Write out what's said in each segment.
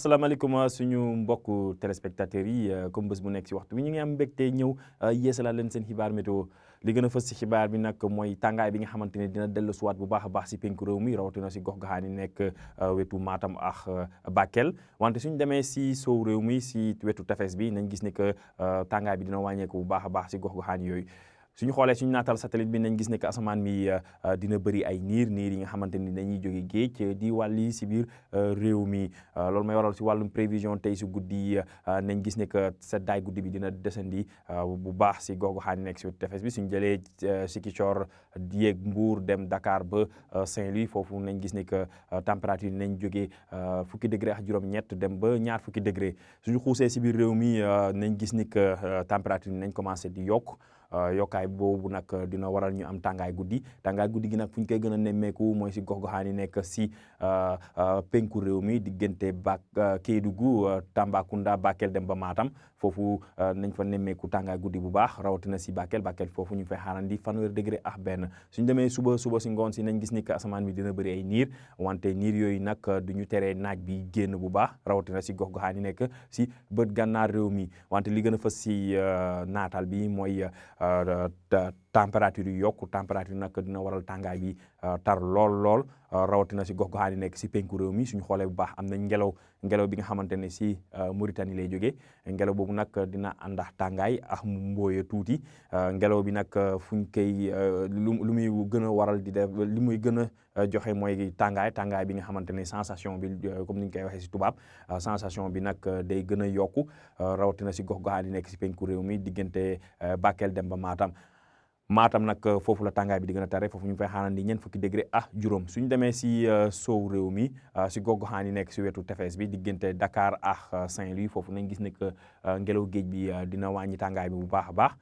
asalaamaaleykum suñu mbokku téléspectateurs yi comme bés bu nekk ci waxtu bi ñu ngi am mbégte ñëw yeesalaat leen seen xibaar météo li gën a fës ci xibaar bi nag mooy tàngaay bi nga xamante ne dina dellu suwaat bu baax a baax si penku réew mi rawatina si gox gaxaan yi nekk wetu Matam ak Bakel wante suñ demee si sow réew mi si wetu tefes bi nañ gis ne que tàngaay bi dina wàññeeku bu baax a baax si gox gaxaan yooyu suñu xoolee suñu naatal satellite bi nañ gis ne que asamaan mi dina bëri ay niir yi nga xamante ni dañuy jóge géej di wàlli si biir réew mi loolu may waral si wàllum prévision tey si guddi nañ gis ne que seddaay guddi bi dina desandi bu baax si gox goxaan nekk si tefes bi suñu jëlee Ziguinchor yéeg Mbour dem Dakar ba Saint-Louis foofu nañ gis ne que température yi nañ jógee fukki degré ak juróom-ñett dem ba ñaar fukki degré suñu xuusee si biir réew mi nañ gis ni que température yi nañ commencé di yokk yokkaay boobu nag dina waral ñu am tàngaay guddi gi nag fu ñu koy gën a nemmeeku mooy si gox goxaan yi nekk si penku réew mi diggante Kédougou Tambacounda Bakel dem ba Matam foofu nañ fa nemmeeku tàngaay guddi bu baax rawatina si Bakel foofu ñu fay xaarandi fanweeri degré ak benn suñu demee suba si ngoon si nañ gis ni que asamaan bi dina bëri ay niir wante niir yooyu nag du ñu teree naaj bi génn bu baax rawatina si gox goxaan yi nekk si bët gànnaar réew mi wante li gën a fës si naatal bi mooy température yi yokku température nag dina waral tàngaay bi tar lool rawatina si gox goxaan yi nekk si penku réew mi suñu xoolee bu baax am na ngelaw bi nga xamante ne si Mauritanie lay jógee ngelaw boobu nag dina àndax tàngaay ak mbooye tuuti ngelaw bi nag fuñ koy lu muy gën a waral di def li muy gën a joxe mooy tàngaay bi nga xamante ne sensation bi comme ni ñu koy waxee si tubaab sensation bi nag day gën a yokku rawatina si gox goxaan yi nekk si penku réew mi diggante Bakel dem ba Matam nag foofu la tàngaay bi di gën a tare foofu ñu fay xaarandi ñeent fukki degré ak juróom suñu demee si sow réew mi si gox goxaan yi nekk si wetu tefes bi diggante Dakar ak Saint-Louis foofu nañ gis ne que ngelaw géej bi dina wàññi tàngaay bi bu baax a baax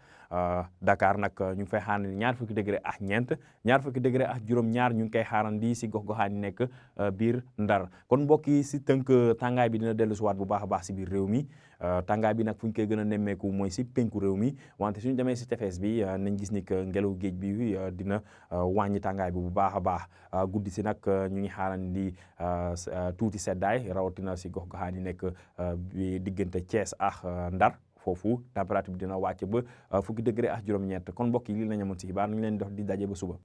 Dakar nag ñu ngi fay xaarandi ñaar fukki degré ak ñeent ñaar fukki degré ak juróom-ñaar ñu ngi koy xaarandi si gox goxaan yi nekk biir Ndar kon mbokk yi si tënk tàngaay bi dina dellu siwaat bu baax a baax si biir réew mi tàngaay bi nag fu ñu koy gën a nemmeeku mooy si penku réew mi wante suñu demee si tefes bi nañ gis ni que ngelaw géej bi dina wàññi tàngaay bi bu baax a baax guddi si nag ñu ngi xaarandi tuuti seddaay rawatina si gox goxaan yi nekk bi diggante Thiès ak Ndar foofu température bi dina wàcc ba fukki degré ak juróom-ñett kon mbokk yi lii la ñu amoon si xibaar ñu leen dox di daje ba suba.